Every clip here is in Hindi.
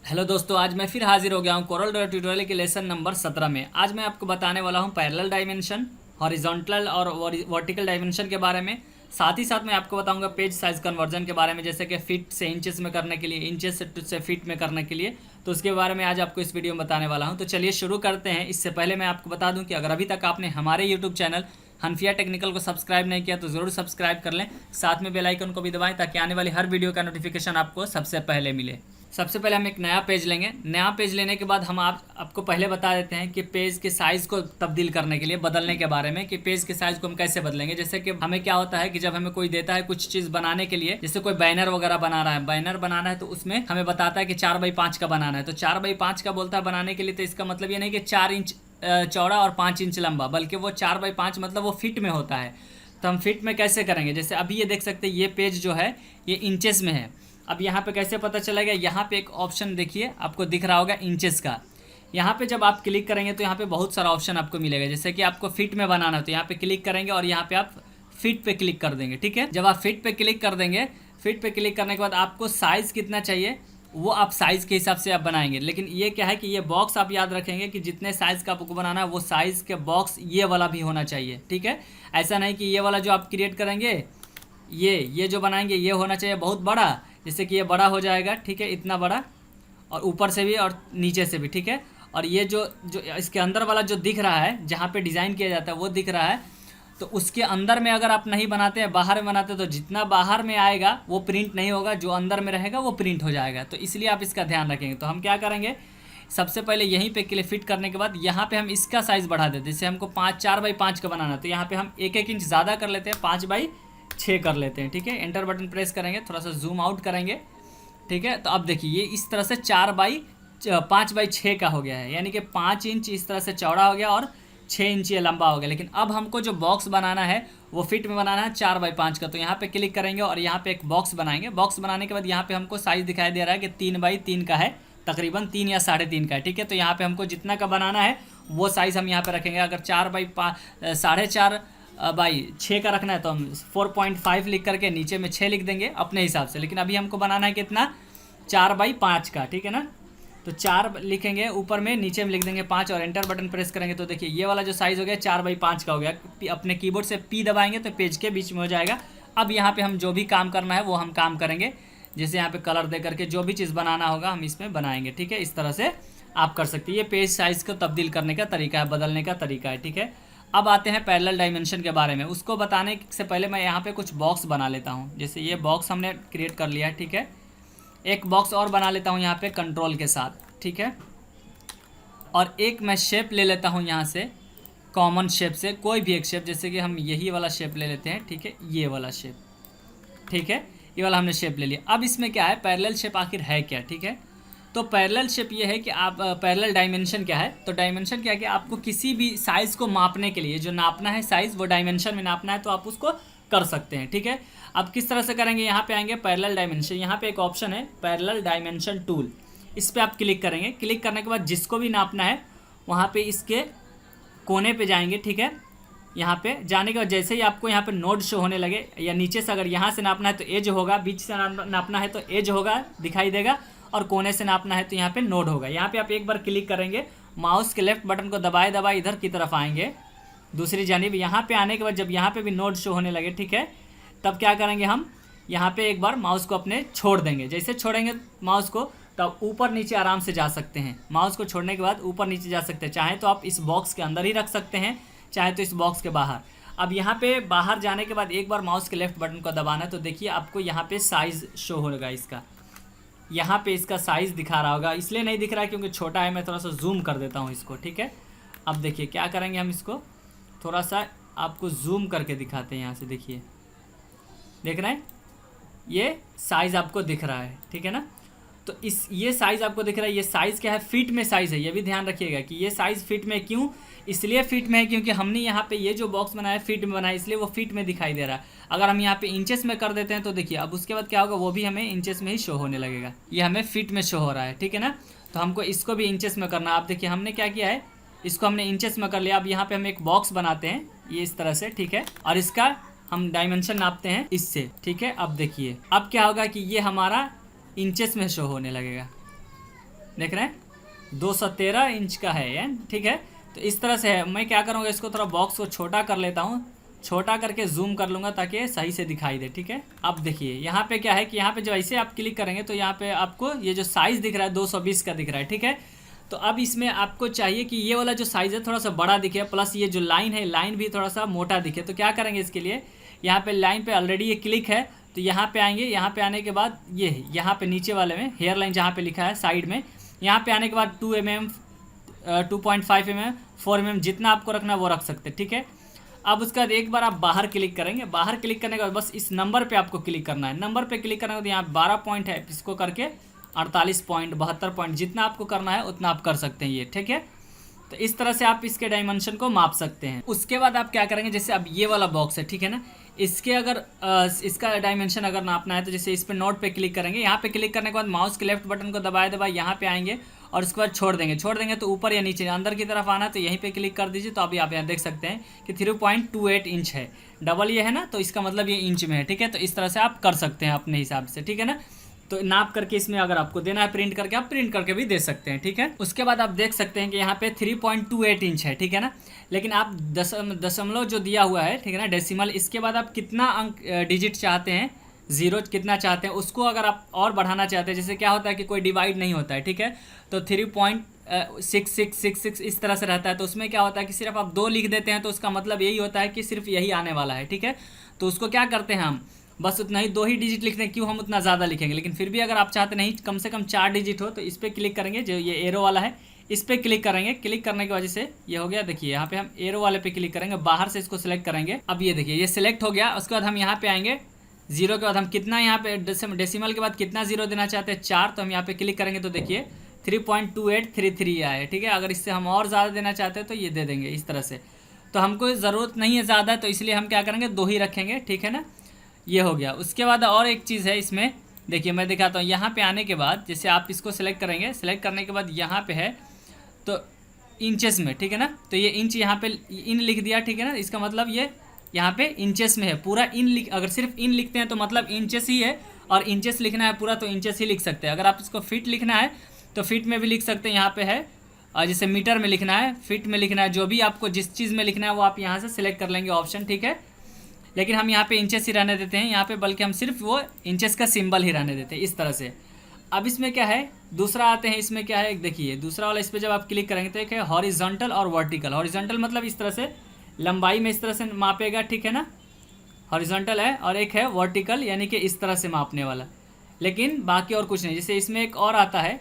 हेलो दोस्तों, आज मैं फिर हाजिर हो गया हूँ कोरल ड्रॉ ट्यूटोरियल के लेसन नंबर 17 में। आज मैं आपको बताने वाला हूँ पैरेलल डायमेंशन, हॉरिजॉन्टल और वर्टिकल डायमेंशन के बारे में। साथ ही साथ मैं आपको बताऊंगा पेज साइज कन्वर्जन के बारे में, जैसे कि फीट से इंचेस में करने के लिए, इंचेस से फीट में करने के लिए। तो उसके बारे में आज आपको इस वीडियो में बताने वाला हूँ। तो चलिए शुरू करते हैं। इससे पहले मैं आपको बता दूँ कि अगर अभी तक आपने हमारे यूट्यूब चैनल हनफिया टेक्निकल को सब्सक्राइब नहीं किया तो ज़रूर सब्सक्राइब कर लें। साथ में बेल आइकन को भी दबाएं ताकि आने वाली हर वीडियो का नोटिफिकेशन आपको सबसे पहले मिले। सबसे पहले हम एक नया पेज लेंगे। नया पेज लेने के बाद हम आपको पहले बता देते हैं कि पेज के साइज़ को तब्दील करने के लिए, बदलने के बारे में, कि पेज के साइज़ को हम कैसे बदलेंगे। जैसे कि हमें क्या होता है कि जब हमें कोई देता है कुछ चीज़ बनाने के लिए, जैसे कोई बैनर वगैरह बना रहा है, बैनर बनाना है तो उसमें हमें बताता है कि 4x5 का बनाना है। तो 4x5 का बोलता है बनाने के लिए, तो इसका मतलब ये नहीं कि 4 इंच चौड़ा और 5 इंच लंबा, बल्कि वो 4x5 मतलब वो फिट में होता है। तो हम फिट में कैसे करेंगे, जैसे अभी ये देख सकते हैं ये पेज जो है ये इंचेस में है। अब यहाँ पे कैसे पता चलेगा, यहाँ पे एक ऑप्शन देखिए आपको दिख रहा होगा इंचेस का। यहाँ पे जब आप क्लिक करेंगे तो यहाँ पे बहुत सारा ऑप्शन आपको मिलेगा। जैसे कि आपको फिट में बनाना है तो यहाँ पे क्लिक करेंगे और यहाँ पे आप फिट पे क्लिक कर देंगे। ठीक है, जब आप फिट पे क्लिक कर देंगे, फिट पे क्लिक करने के बाद आपको साइज़ कितना चाहिए वो आप साइज़ के हिसाब से आप बनाएंगे। लेकिन ये क्या है कि ये बॉक्स आप याद रखेंगे कि जितने साइज़ का आपको बनाना है वो साइज़ के बॉक्स ये वाला भी होना चाहिए। ठीक है, ऐसा नहीं कि ये वाला जो आप क्रिएट करेंगे ये जो बनाएंगे ये होना चाहिए बहुत बड़ा, जैसे कि ये बड़ा हो जाएगा। ठीक है, इतना बड़ा, और ऊपर से भी और नीचे से भी। ठीक है, और ये जो जो इसके अंदर वाला जो दिख रहा है, जहाँ पे डिज़ाइन किया जाता है वो दिख रहा है, तो उसके अंदर में अगर आप नहीं बनाते हैं, बाहर में बनाते हैं, तो जितना बाहर में आएगा वो प्रिंट नहीं होगा, जो अंदर में रहेगा वो प्रिंट हो जाएगा। तो इसलिए आप इसका ध्यान रखेंगे। तो हम क्या करेंगे, सबसे पहले यहीं पे क्लिक फिट करने के बाद यहाँ पे हम इसका साइज़ बढ़ा देते हैं। जैसे हमको 4x5 का बनाना है तो यहाँ पे हम 1-1 इंच ज़्यादा कर लेते हैं, 5x6 कर लेते हैं। ठीक है, एंटर बटन प्रेस करेंगे, थोड़ा सा जूम आउट करेंगे। ठीक है, तो अब देखिए ये इस तरह से 5x6 का हो गया है, यानी कि 5 इंच इस तरह से चौड़ा हो गया और 6 इंच ये लंबा हो गया। लेकिन अब हमको जो बॉक्स बनाना है वो फिट में बनाना है 4x5 का। तो यहाँ पे क्लिक करेंगे और यहाँ पे एक बॉक्स बनाएंगे। बॉक्स बनाने के बाद यहाँ पे हमको साइज़ दिखाई दे रहा है कि 3x3 का है, तकरीबन 3 या 3.5 का है। ठीक है, तो यहाँ पे हमको जितना का बनाना है वो साइज़ हम यहाँ पे रखेंगे। अगर 4x6 का रखना है तो हम 4.5 लिख करके नीचे में 6 लिख देंगे अपने हिसाब से। लेकिन अभी हमको बनाना है कितना, 4x5 का। ठीक है ना, तो 4 लिखेंगे ऊपर में, नीचे में लिख देंगे 5 और एंटर बटन प्रेस करेंगे। तो देखिए ये वाला जो साइज़ हो गया 4x5 का हो गया। अपने कीबोर्ड से P दबाएंगे तो पेज के बीच में हो जाएगा। अब यहाँ पे हम जो भी काम करना है वो हम काम करेंगे। जैसे यहाँ पे कलर दे करके जो भी चीज़ बनाना होगा हम इसमें बनाएंगे। ठीक है, इस तरह से आप कर सकते हैं। ये पेज साइज़ को तब्दील करने का तरीका है, बदलने का तरीका है। ठीक है, अब आते हैं पैरेलल डायमेंशन के बारे में। उसको बताने से पहले मैं यहाँ पे कुछ बॉक्स बना लेता हूँ। जैसे ये बॉक्स हमने क्रिएट कर लिया है। ठीक है, एक बॉक्स और बना लेता हूँ यहाँ पे कंट्रोल के साथ। ठीक है, और एक मैं शेप ले लेता हूँ यहाँ से, कॉमन शेप से कोई भी एक शेप, जैसे कि हम यही वाला शेप ले लेते हैं। ठीक है, ये वाला शेप। ठीक है, ये वाला हमने शेप ले लिया। अब इसमें क्या है, पैरेलल शेप आखिर है क्या। ठीक है, तो पैरेलल शेप ये है कि आप पैरेलल डायमेंशन क्या है, तो डायमेंशन क्या है कि आपको किसी भी साइज़ को मापने के लिए जो नापना है साइज़, वो डायमेंशन में नापना है तो आप उसको कर सकते हैं। ठीक है, अब किस तरह से करेंगे, यहाँ पे आएंगे पैरेलल डायमेंशन, यहाँ पे एक ऑप्शन है पैरेलल डायमेंशन टूल, इस पर आप क्लिक करेंगे। क्लिक करने के बाद जिसको भी नापना है वहाँ पे इसके कोने पे जाएंगे। ठीक है, यहाँ पे जाने के बाद जैसे ही आपको यहाँ पे नोड शो होने लगे, या नीचे से अगर यहाँ से नापना है तो एज होगा, बीच से नापना है तो एज होगा, दिखाई देगा, और कोने से नापना है तो यहाँ पे नोड होगा। यहाँ पे आप एक बार क्लिक करेंगे, माउस के लेफ्ट बटन को दबाए दबाए इधर की तरफ आएंगे दूसरी जानिब। यहाँ पे आने के बाद जब यहाँ पे भी नोड शो होने लगे, ठीक है, तब क्या करेंगे, हम यहाँ पे एक बार माउस को अपने छोड़ देंगे। जैसे छोड़ेंगे माउस को तब ऊपर नीचे आराम से जा सकते हैं। माउस को छोड़ने के बाद ऊपर नीचे जा सकते हैं, चाहे तो आप इस बॉक्स के अंदर ही रख सकते हैं, चाहे तो इस बॉक्स के बाहर। अब यहाँ पे बाहर जाने के बाद एक बार माउस के लेफ्ट बटन को दबाना है तो देखिए आपको यहाँ पे साइज़ शो होगा इसका, यहाँ पे इसका साइज़ दिखा रहा होगा। इसलिए नहीं दिख रहा है क्योंकि छोटा है, मैं थोड़ा सा जूम कर देता हूँ इसको। ठीक है, अब देखिए क्या करेंगे, हम इसको थोड़ा सा आपको जूम करके दिखाते हैं। यहाँ से देखिए, देख रहे हैं, ये साइज़ आपको दिख रहा है। ठीक है ना, तो ये साइज़ आपको दिख रहा है, ये साइज़ क्या है, फिट में साइज़ है। ये भी ध्यान रखिएगा कि ये साइज़ फिट में, क्यों, इसलिए फिट में है क्योंकि हमने यहाँ पे ये जो बॉक्स बनाया फिट में बनाया, इसलिए वो फिट में दिखाई दे रहा है। अगर हम यहाँ पे इंचेस में कर देते हैं तो देखिए अब उसके बाद क्या होगा, वो भी हमें इंचेस में ही शो होने लगेगा। ये हमें फिट में शो हो रहा है। ठीक है ना, तो हमको इसको भी इंचेस में करना है। आप देखिए हमने क्या किया है, इसको हमने इंचेस में कर लिया। अब यहाँ पे हम एक बॉक्स बनाते हैं ये इस तरह से। ठीक है, और इसका हम डायमेंशन नापते हैं इससे। ठीक है, अब देखिए अब क्या होगा कि ये हमारा इंचेस में शो होने लगेगा। देख रहे हैं 213 इंच का है ये, ठीक है। तो इस तरह से है। मैं क्या करूँगा, इसको थोड़ा बॉक्स को छोटा कर लेता हूँ, छोटा करके जूम कर लूँगा ताकि सही से दिखाई दे, ठीक है। अब देखिए यहाँ पे क्या है कि यहाँ पे जब ऐसे आप क्लिक करेंगे तो यहाँ पे आपको ये जो साइज़ दिख रहा है 220 का दिख रहा है, ठीक है। तो अब इसमें आपको चाहिए कि ये वाला जो साइज़ है थोड़ा सा बड़ा दिखे, प्लस ये जो लाइन है लाइन भी थोड़ा सा मोटा दिखे। तो क्या करेंगे इसके लिए, यहाँ पे लाइन पे ऑलरेडी ये क्लिक है, तो यहाँ पे आएंगे। यहाँ पे आने के बाद ये यहाँ पे नीचे वाले में हेयर लाइन जहाँ पे लिखा है साइड में, यहाँ पे आने के बाद 2 mm 2.5 mm 4 mm जितना आपको रखना है वो रख सकते हैं, ठीक है। अब उसके बाद एक बार आप बाहर क्लिक करेंगे, बाहर क्लिक करने के बाद बस इस नंबर पे आपको क्लिक करना है। नंबर पे क्लिक करने के बाद यहाँ 12 पॉइंट है, इसको करके 48 पॉइंट 72 पॉइंट जितना आपको करना है उतना आप कर सकते हैं ये, ठीक है। तो इस तरह से आप इसके डायमेंशन को माप सकते हैं। उसके बाद आप क्या करेंगे, जैसे अब ये वाला बॉक्स है, ठीक है ना, इसके अगर इसका डायमेंशन अगर नापना है तो जैसे इस पर नोट पे क्लिक करेंगे। यहाँ पे क्लिक करने के बाद माउस के लेफ्ट बटन को दबाए दबाए यहाँ पे आएंगे और उसके बाद छोड़ देंगे तो ऊपर या नीचे अंदर की तरफ आना है तो यहीं पे क्लिक कर दीजिए। तो अभी आप यहाँ देख सकते हैं कि 3.28 इंच है, डबल ये है ना, तो इसका मतलब ये इंच में है, ठीक है। तो इस तरह से आप कर सकते हैं अपने हिसाब से, ठीक है ना। तो नाप करके इसमें अगर आपको देना है प्रिंट करके, आप प्रिंट करके भी दे सकते हैं, ठीक है। उसके बाद आप देख सकते हैं कि यहाँ पे 3.28 इंच है, ठीक है ना। लेकिन आप दशमलव जो दिया हुआ है, ठीक है ना, डेसिमल, इसके बाद आप कितना अंक डिजिट चाहते हैं, जीरो कितना चाहते हैं, उसको अगर आप और बढ़ाना चाहते हैं, जैसे क्या होता है कि कोई डिवाइड नहीं होता है, ठीक है, तो 3.6666 इस तरह से रहता है। तो उसमें क्या होता है कि सिर्फ आप 2 लिख देते हैं तो उसका मतलब यही होता है कि सिर्फ यही आने वाला है, ठीक है। तो उसको क्या करते हैं हम, बस उतना ही 2 ही डिजिट लिखते हैं, क्यों हम उतना ज़्यादा लिखेंगे। लेकिन फिर भी अगर आप चाहते नहीं कम से कम 4 डिजिट हो तो इस पर क्लिक करेंगे, जो ये एरो वाला है इस पर क्लिक करेंगे। क्लिक करने की वजह से ये हो गया, देखिए यहाँ पे हम एरो वाले पे क्लिक करेंगे, बाहर से इसको सिलेक्ट करेंगे। अब ये देखिए ये सिलेक्ट हो गया। उसके बाद हम यहाँ पे आएंगे, जीरो के बाद हम कितना यहाँ पे डेसिमल के बाद कितना जीरो देना चाहते हैं 4, तो हम यहाँ पे क्लिक करेंगे तो देखिए 3.2833 आया है, ठीक है। अगर इससे हम और ज़्यादा देना चाहते हैं तो ये दे देंगे इस तरह से। तो हमको ज़रूरत नहीं है ज़्यादा, तो इसलिए हम क्या करेंगे 2 ही रखेंगे, ठीक है ना। ये हो गया। उसके बाद और एक चीज़ है इसमें, देखिए मैं दिखाता हूँ। यहाँ पे आने के बाद जैसे आप इसको सेलेक्ट करेंगे, सेलेक्ट करने के बाद यहाँ पे है तो इंचेस में, ठीक है ना। तो ये इंच यहाँ पे इन लिख दिया, ठीक है ना। इसका मतलब ये यहाँ पे इंचेस में है, पूरा इन लिख, अगर सिर्फ इन लिखते हैं तो मतलब इंचेस ही है, और इंचेस लिखना है पूरा तो इंचेस ही लिख सकते हैं। अगर आप इसको फीट लिखना है तो फीट में भी लिख सकते हैं, यहाँ पे है। और जैसे मीटर में लिखना है, फीट में लिखना है, जो भी आपको जिस चीज़ में लिखना है वो आप यहाँ से सिलेक्ट कर लेंगे ऑप्शन, ठीक है। लेकिन हम यहाँ पे इंचेस ही रहने देते हैं यहाँ पे, बल्कि हम सिर्फ वो इंचेस का सिंबल ही रहने देते हैं इस तरह से। अब इसमें क्या है, दूसरा आते हैं, इसमें क्या है, देखिए दूसरा वाला, इस पर जब आप क्लिक करेंगे तो एक है हॉरिजॉन्टल और वर्टिकल। हॉरिजॉन्टल मतलब इस तरह से लंबाई में इस तरह से मापेगा, ठीक है ना, हॉरिजॉन्टल है। और एक है वर्टिकल, यानी कि इस तरह से मापने वाला, लेकिन बाकी और कुछ नहीं। जैसे इसमें एक और आता है,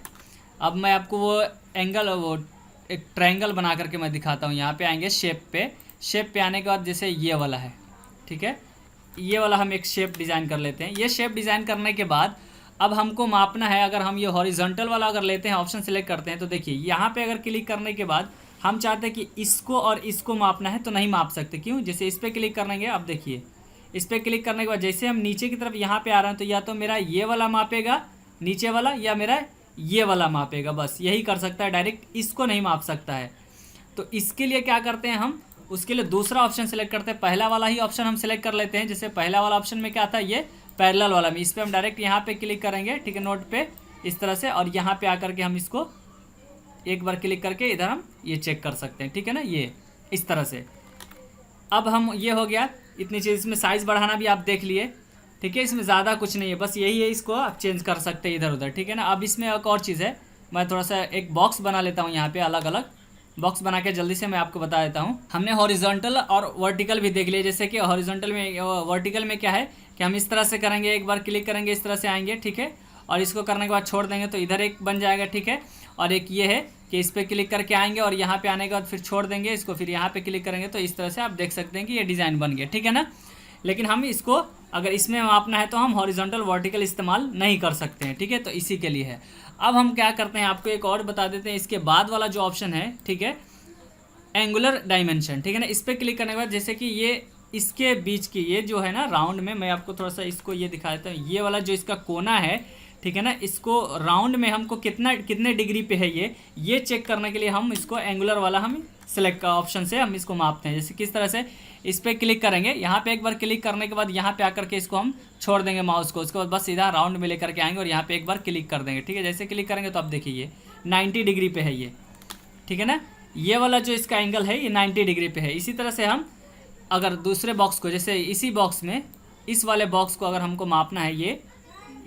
अब मैं आपको वो एंगल, वो एक ट्रायंगल बना करके मैं दिखाता हूँ। यहाँ पे आएंगे शेप पे आने के बाद जैसे ये वाला है, ठीक है, ये वाला हम एक शेप डिज़ाइन कर लेते हैं। ये शेप डिज़ाइन करने के बाद अब हमको मापना है, अगर हम ये हॉरिजॉन्टल वाला अगर लेते हैं, ऑप्शन सेलेक्ट करते हैं, तो देखिए यहाँ पे अगर क्लिक करने के बाद हम चाहते हैं कि इसको और इसको मापना है तो नहीं माप सकते, क्यों। जैसे इस पर क्लिक करेंगे, अब देखिए इस पर क्लिक करने के बाद जैसे हम नीचे की तरफ यहाँ पे आ रहे हैं तो या तो मेरा ये वाला मापेगा नीचे वाला, या मेरा ये वाला मापेगा, बस यही कर सकता है, डायरेक्ट इसको नहीं माप सकता है। तो इसके लिए क्या करते हैं हम, उसके लिए दूसरा ऑप्शन सेलेक्ट करते हैं। पहला वाला ही ऑप्शन हम सेलेक्ट कर लेते हैं। जैसे पहला वाला ऑप्शन में क्या था, ये पैरेलल वाला में, इस पर हम डायरेक्ट यहाँ पे क्लिक करेंगे, ठीक है, नोट पे इस तरह से, और यहाँ पे आकर के हम इसको एक बार क्लिक करके इधर हम ये चेक कर सकते हैं, ठीक है ना, ये इस तरह से। अब हम ये हो गया इतनी चीज़। इसमें साइज़ बढ़ाना भी आप देख लिए, ठीक है, इसमें ज़्यादा कुछ नहीं है, बस यही है, इसको आप चेंज कर सकते हैं इधर उधर, ठीक है ना। अब इसमें एक और चीज़ है, मैं थोड़ा सा एक बॉक्स बना लेता हूँ, यहाँ पे अलग अलग बॉक्स बना के जल्दी से मैं आपको बता देता हूँ। हमने हॉरिजॉन्टल और वर्टिकल भी देख लिया। जैसे कि हॉरिजॉन्टल में, वर्टिकल में क्या है कि हम इस तरह से करेंगे, एक बार क्लिक करेंगे, इस तरह से आएंगे, ठीक है, और इसको करने के बाद छोड़ देंगे तो इधर एक बन जाएगा, ठीक है। और एक ये है कि इस पर क्लिक करके आएंगे और यहाँ पे आने के बाद फिर छोड़ देंगे इसको, फिर यहाँ पे क्लिक करेंगे तो इस तरह से आप देख सकते हैं कि ये डिज़ाइन बन गया, ठीक है ना। लेकिन हम इसको अगर इसमें मापना है तो हम हॉरिजॉन्टल वर्टिकल इस्तेमाल नहीं कर सकते हैं, ठीक है, तो इसी के लिए है। अब हम क्या करते हैं, आपको एक और बता देते हैं। इसके बाद वाला जो ऑप्शन है, ठीक है, एंगुलर डायमेंशन, ठीक है ना, इस पर क्लिक करने के बाद जैसे कि ये इसके बीच की ये जो है ना राउंड में, मैं आपको थोड़ा सा इसको ये दिखा देता हूँ। ये वाला जो इसका कोना है, ठीक है ना। इसको राउंड में हमको कितने डिग्री पे है ये चेक करने के लिए हम इसको एंगुलर वाला हम सेलेक्ट का ऑप्शन से हम इसको मापते हैं। जैसे किस तरह से, इस पर क्लिक करेंगे, यहाँ पे एक बार क्लिक करने के बाद यहाँ पे आकर के इसको हम छोड़ देंगे माउस को, उसके बाद बस सीधा राउंड में लेकर के आएंगे और यहाँ पे एक बार क्लिक कर देंगे, ठीक है। जैसे क्लिक करेंगे तो अब देखिए ये 90 डिग्री पे है ये, ठीक है ना। ये वाला जो इसका एंगल है ये 90 डिग्री पे है। इसी तरह से हम अगर दूसरे बॉक्स को, जैसे इसी बॉक्स में इस वाले बॉक्स को अगर हमको मापना है ये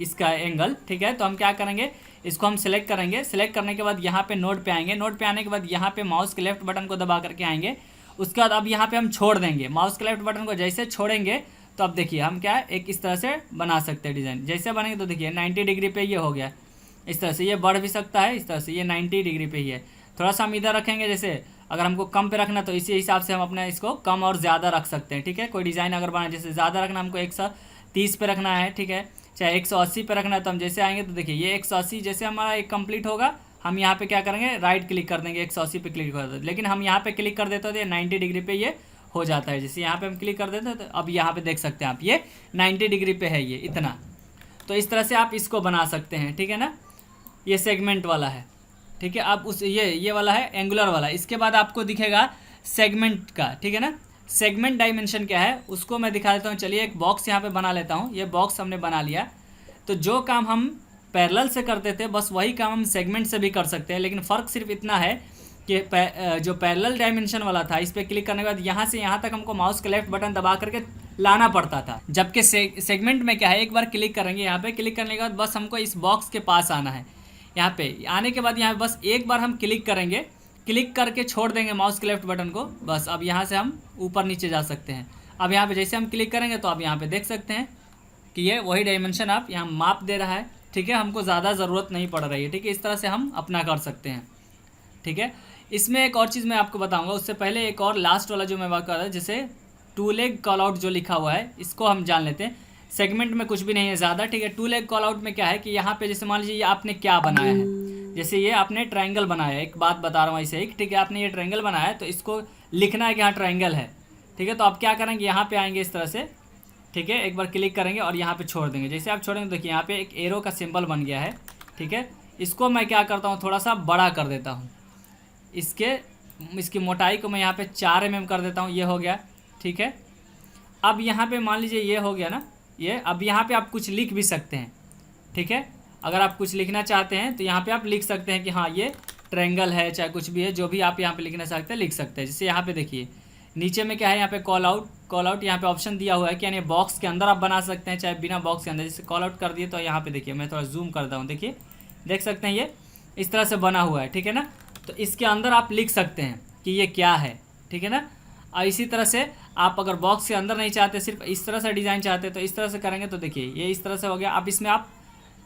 इसका एंगल, ठीक है, तो हम क्या करेंगे, इसको हम सेलेक्ट करेंगे। सेलेक्ट करने के बाद यहाँ पे नोड पे आएंगे, नोड पे आने के बाद यहाँ पे माउस के लेफ्ट बटन को दबा करके आएंगे। उसके बाद अब यहाँ पे हम छोड़ देंगे माउस के लेफ्ट बटन को, जैसे छोड़ेंगे तो अब देखिए हम क्या एक इस तरह से बना सकते हैं डिज़ाइन। जैसे बनेंगे तो देखिए 90 डिग्री पे ये हो गया। इस तरह से ये बढ़ भी सकता है, इस तरह से ये 90 डिग्री पे ही है। थोड़ा सा हम इधर रखेंगे, जैसे अगर हमको कम पे रखना तो इसी हिसाब से हम अपना इसको कम और ज़्यादा रख सकते हैं, ठीक है। कोई डिज़ाइन अगर बना, जैसे ज़्यादा रखना हमको 130 पे रखना है, ठीक है, चाहे 180 पे रखना है, तो हम जैसे आएंगे तो देखिए ये 180 जैसे हमारा एक कंप्लीट होगा, हम यहाँ पे क्या करेंगे, राइट क्लिक कर देंगे, 180 पे क्लिक कर देते। लेकिन हम यहाँ पे क्लिक कर देते हैं तो ये 90 डिग्री पे ये हो जाता है। जैसे यहाँ पे हम क्लिक कर देते हैं तो अब यहाँ पे देख सकते हैं आप ये 90 डिग्री पे है ये इतना। तो इस तरह से आप इसको बना सकते हैं, ठीक है ना। ये सेगमेंट वाला है, ठीक है। अब उस ये वाला है एंगुलर वाला। इसके बाद आपको दिखेगा सेगमेंट का, ठीक है ना। सेगमेंट डायमेंशन क्या है उसको मैं दिखा देता हूँ। चलिए एक बॉक्स यहाँ पे बना लेता हूँ। ये बॉक्स हमने बना लिया। तो जो काम हम पैरेलल से करते थे बस वही काम हम सेगमेंट से भी कर सकते हैं, लेकिन फ़र्क सिर्फ इतना है कि जो पैरेलल डायमेंशन वाला था इस पर क्लिक करने के बाद यहाँ से यहाँ तक हमको माउस का लेफ्ट बटन दबा करके लाना पड़ता था। जबकि सेगमेंट में क्या है, एक बार क्लिक करेंगे, यहाँ पे क्लिक करने के बाद बस हमको इस बॉक्स के पास आना है। यहाँ पे आने के बाद यहाँ पे बस एक बार हम क्लिक करेंगे, क्लिक करके छोड़ देंगे माउस के लेफ्ट बटन को, बस अब यहाँ से हम ऊपर नीचे जा सकते हैं। अब यहाँ पे जैसे हम क्लिक करेंगे तो आप यहाँ पे देख सकते हैं कि ये वही डायमेंशन आप यहाँ माप दे रहा है, ठीक है। हमको ज़्यादा ज़रूरत नहीं पड़ रही है, ठीक है। इस तरह से हम अपना कर सकते हैं, ठीक है। इसमें एक और चीज़ मैं आपको बताऊँगा, उससे पहले एक और लास्ट वाला जो मैं बात कर रहा था, जैसे टू लेग कॉल आउट जो लिखा हुआ है इसको हम जान लेते हैं। सेगमेंट में कुछ भी नहीं है ज़्यादा, ठीक है। टू लेग कॉल आउट में क्या है कि यहाँ पे जैसे मान लीजिए ये आपने क्या बनाया है, जैसे ये आपने ट्रायंगल बनाया है, एक बात बता रहा हूँ ऐसे ही, ठीक है। आपने ये ट्रायंगल बनाया है तो इसको लिखना है कि हाँ ट्रायंगल है, ठीक है। तो आप क्या करेंगे, यहाँ पे आएंगे इस तरह से, ठीक है, एक बार क्लिक करेंगे और यहाँ पे छोड़ देंगे। जैसे आप छोड़ेंगे तो देखिए यहाँ पे एक एरो का सिंबल बन गया है, ठीक है। इसको मैं क्या करता हूँ, थोड़ा सा बड़ा कर देता हूँ। इसकी मोटाई को मैं यहाँ पे 4 mm कर देता हूँ, ये हो गया, ठीक है। अब यहाँ पे मान लीजिए ये हो गया ना ये। अब यहाँ पे आप कुछ लिख भी सकते हैं, ठीक है। अगर आप कुछ लिखना चाहते हैं तो यहाँ पे आप लिख सकते हैं कि हाँ ये ट्रायंगल है, चाहे कुछ भी है, जो भी आप यहाँ पे लिखना चाहते हैं लिख सकते हैं। जैसे यहाँ पे देखिए नीचे में क्या है, यहाँ पे कॉल आउट यहाँ पे ऑप्शन दिया हुआ है कि यानी बॉक्स के अंदर आप बना सकते हैं चाहे बिना बॉक्स के अंदर। जैसे कॉल आउट कर दिए तो यहाँ पे देखिए मैं थोड़ा जूम करता हूँ, देखिए देख सकते हैं ये इस तरह से बना हुआ है, ठीक है ना। तो इसके अंदर आप लिख सकते हैं कि ये क्या है, ठीक है ना। और इसी तरह से आप अगर बॉक्स के अंदर नहीं चाहते, सिर्फ इस तरह से डिज़ाइन चाहते हैं तो इस तरह से करेंगे तो देखिए ये इस तरह से हो गया। अब इसमें आप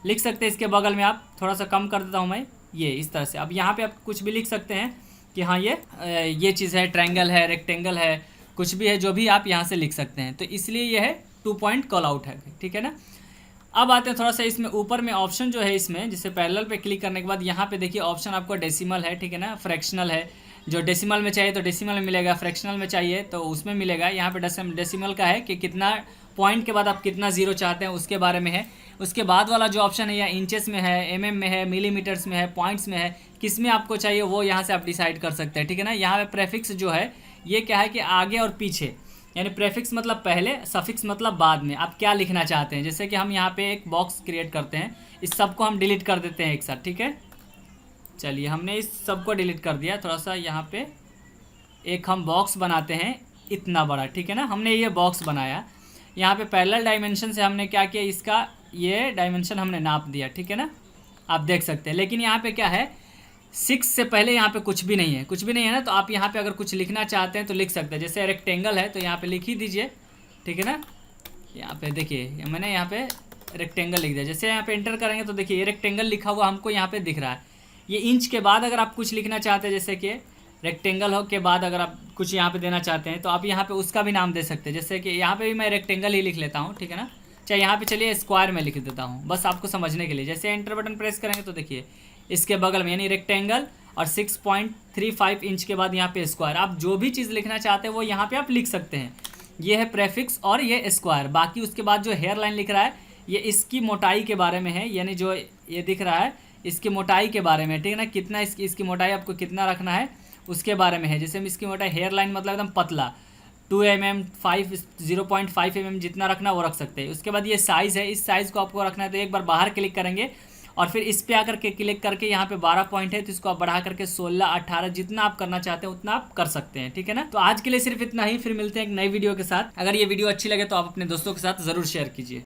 लिख सकते हैं, इसके बगल में आप थोड़ा सा कम कर देता हूँ मैं, ये इस तरह से। अब यहाँ पे आप कुछ भी लिख सकते हैं कि हाँ ये चीज़ है, ट्रायंगल है, रेक्टेंगल है, कुछ भी है, जो भी आप यहाँ से लिख सकते हैं। तो इसलिए ये है 2 पॉइंट कॉल आउट है, ठीक है ना। अब आते हैं थोड़ा सा इसमें ऊपर में ऑप्शन जो है इसमें, जैसे पैरेलल पे क्लिक करने के बाद यहाँ पे देखिए ऑप्शन आपको डेसिमल है, ठीक है ना, फ्रैक्शनल है। जो डेसिमल में चाहिए तो डेसिमल में मिलेगा, फ्रैक्शनल में चाहिए तो उसमें मिलेगा। यहाँ पे डेसिमल का है कि कितना पॉइंट के बाद आप कितना जीरो चाहते हैं उसके बारे में है। उसके बाद वाला जो ऑप्शन है या इंचेस में है, mm में है, मिलीमीटर्स में है, पॉइंट्स में है, किस में आपको चाहिए वो यहाँ से आप डिसाइड कर सकते हैं, ठीक है ना। यहाँ पे प्रेफिक्स जो है ये क्या है कि आगे और पीछे, यानी प्रेफिक्स मतलब पहले, सफिक्स मतलब बाद में आप क्या लिखना चाहते हैं। जैसे कि हम यहाँ पे एक बॉक्स क्रिएट करते हैं, इस सब को हम डिलीट कर देते हैं एक साथ, ठीक है। चलिए हमने इस सब को डिलीट कर दिया। थोड़ा सा यहाँ पे एक हम बॉक्स बनाते हैं इतना बड़ा, ठीक है ना। हमने ये बॉक्स बनाया, यहाँ पे पैरेलल डायमेंशन से हमने क्या किया, इसका ये डायमेंशन हमने नाप दिया, ठीक है ना, आप देख सकते हैं। लेकिन यहाँ पे क्या है, 6 से पहले यहाँ पे कुछ भी नहीं है, कुछ भी नहीं है ना। तो आप यहाँ पे अगर कुछ लिखना चाहते हैं तो लिख सकते हैं। जैसे रेक्टेंगल है तो यहाँ पे लिख ही दीजिए, ठीक है ना। यहाँ पे देखिए मैंने यहाँ पे रेक्टेंगल लिख दिया। जैसे यहाँ पे एंटर करेंगे तो देखिए ये रेक्टेंगल लिखा हुआ हमको यहाँ पे दिख रहा है। ये इंच के बाद अगर आप कुछ लिखना चाहते हैं, जैसे कि रेक्टेंगल हो के बाद अगर आप कुछ यहाँ पे देना चाहते हैं तो आप यहाँ पे उसका भी नाम दे सकते हैं। जैसे कि यहाँ पे भी मैं रेक्टेंगल ही लिख लेता हूँ, ठीक है ना। चाहे यहाँ पे चलिए स्क्वायर में लिख देता हूँ, बस आपको समझने के लिए। जैसे एंटर बटन प्रेस करेंगे तो देखिए इसके बगल में यानी रेक्टेंगल और 6.35 इंच के बाद यहाँ पे स्क्वायर। आप जो भी चीज़ लिखना चाहते हैं वो यहाँ पे आप लिख सकते हैं। ये है प्रेफिक्स और ये स्क्वायर। बाकी उसके बाद जो हेयर लाइन लिख रहा है ये इसकी मोटाई के बारे में है, यानी जो ये दिख रहा है इसकी मोटाई के बारे में, ठीक है ना, कितना इसकी मोटाई आपको कितना रखना है उसके बारे में है। जैसे हम इसकी मोटाई हेयर लाइन मतलब एकदम पतला 2 mm 0.5 mm जितना रखना वो रख सकते हैं। उसके बाद ये साइज़ है, इस साइज़ को आपको रखना है तो एक बार बाहर क्लिक करेंगे और फिर इस पे आकर के क्लिक करके यहाँ पे 12 पॉइंट है तो इसको आप बढ़ा करके 16 18 जितना आप करना चाहते हैं उतना आप कर सकते हैं, ठीक है ना। तो आज के लिए सिर्फ इतना ही, फिर मिलते हैं एक नई वीडियो के साथ। अगर ये वीडियो अच्छी लगे तो आप अपने दोस्तों के साथ ज़रूर शेयर कीजिए।